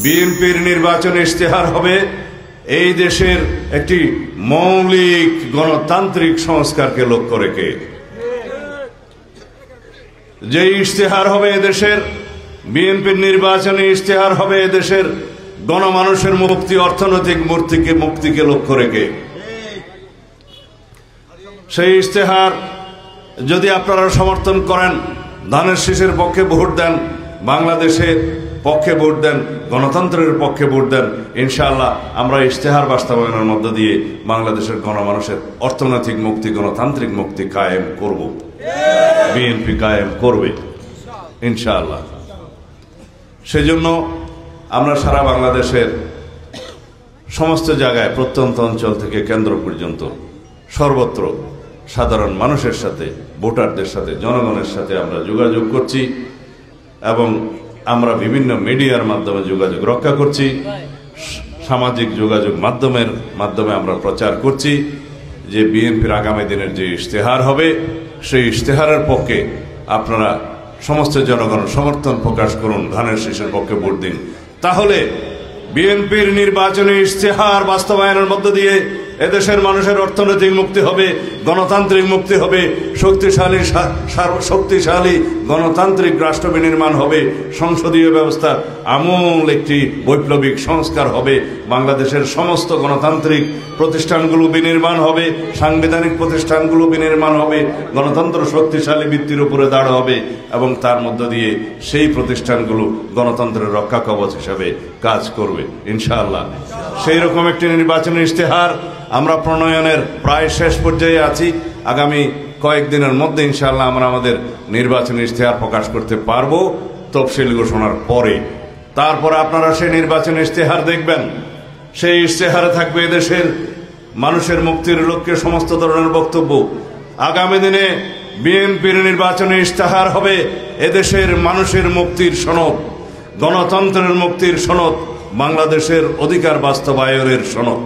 বিএনপির নির্বাচনী ইশতেহার হবে এই দেশের একটি মৌলিক গণতান্ত্রিক সংস্কারকে লক্ষ্য রেখে। যে ইশতেহার হবে এদেশের বিএনপির নির্বাচনী ইশতেহার হবে এদেশের গণমানুষের মুক্তি, অর্থনৈতিক মুক্তিকে লক্ষ্য রেখে। সেই ইশতেহার যদি আপনারা সমর্থন করেন, ধানের শীষের পক্ষে ভোট দেন, বাংলাদেশের পক্ষে ভোট দেন, গণতন্ত্রের পক্ষে ভোট দেন, ইনশাআল্লাহ আমরা ইশতেহার বাস্তবায়নের মধ্য দিয়ে বাংলাদেশের গণমানুষের অর্থনৈতিক মুক্তি, গণতান্ত্রিক মুক্তি কায়েম করব। বিএনপি কায়েম করবে ইনশাআল্লাহ। সেজন্য আমরা সারা বাংলাদেশের সমস্ত জায়গায়, প্রত্যন্ত অঞ্চল থেকে কেন্দ্র পর্যন্ত সর্বত্র সাধারণ মানুষের সাথে, ভোটারদের সাথে, জনগণের সাথে আমরা যোগাযোগ করছি এবং আমরা বিভিন্ন মিডিয়ার মাধ্যমে যোগাযোগ রক্ষা করছি। সামাজিক যোগাযোগ মাধ্যমে আমরা প্রচার করছি যে বিএনপির আগামী দিনের যে ইশতেহার হবে সেই ইশতেহারের পক্ষে আপনারা সমস্ত জনগণ সমর্থন প্রকাশ করুন, ধানের শীষের পক্ষে ভোট দিন। তাহলে বিএনপির নির্বাচনী ইশতেহার বাস্তবায়নের মধ্য দিয়ে এদেশের মানুষের অর্থনৈতিক মুক্তি হবে, গণতান্ত্রিক মুক্তি হবে, শক্তিশালী গণতান্ত্রিক রাষ্ট্র বিনির্মাণ হবে, সংসদীয় ব্যবস্থা আমূল একটি বৈপ্লবিক সংস্কার হবে, বাংলাদেশের সমস্ত গণতান্ত্রিক প্রতিষ্ঠানগুলো বিনির্মাণ হবে, সাংবিধানিক প্রতিষ্ঠানগুলো বিনির্মাণ হবে, গণতন্ত্র শক্তিশালী ভিত্তির উপরে দাঁড় হবে এবং তার মধ্য দিয়ে সেই প্রতিষ্ঠানগুলো গণতন্ত্রের রক্ষা কবচ হিসাবে কাজ করবে ইনশাআল্লাহ। সেই রকম একটি নির্বাচনী ইশতেহার আমরা প্রণয়নের প্রায় শেষ পর্যায়ে আছি। আগামী কয়েকদিনের মধ্যে ইনশাআল্লাহ আমরা আমাদের নির্বাচনী ইশতেহার প্রকাশ করতে পারবো তফসিল ঘোষণার পরে। তারপরে আপনারা সেই নির্বাচনী ইশতেহার দেখবেন। সেই ইশতেহারে থাকবে এদেশের মানুষের মুক্তির লক্ষ্যে সমস্ত ধরনের বক্তব্য। আগামী দিনে বিএনপির নির্বাচনী ইশতেহার হবে এদেশের মানুষের মুক্তির সনদ, গণতন্ত্রের মুক্তির সনদ, বাংলাদেশের অধিকার বাস্তবায়নের সনদ।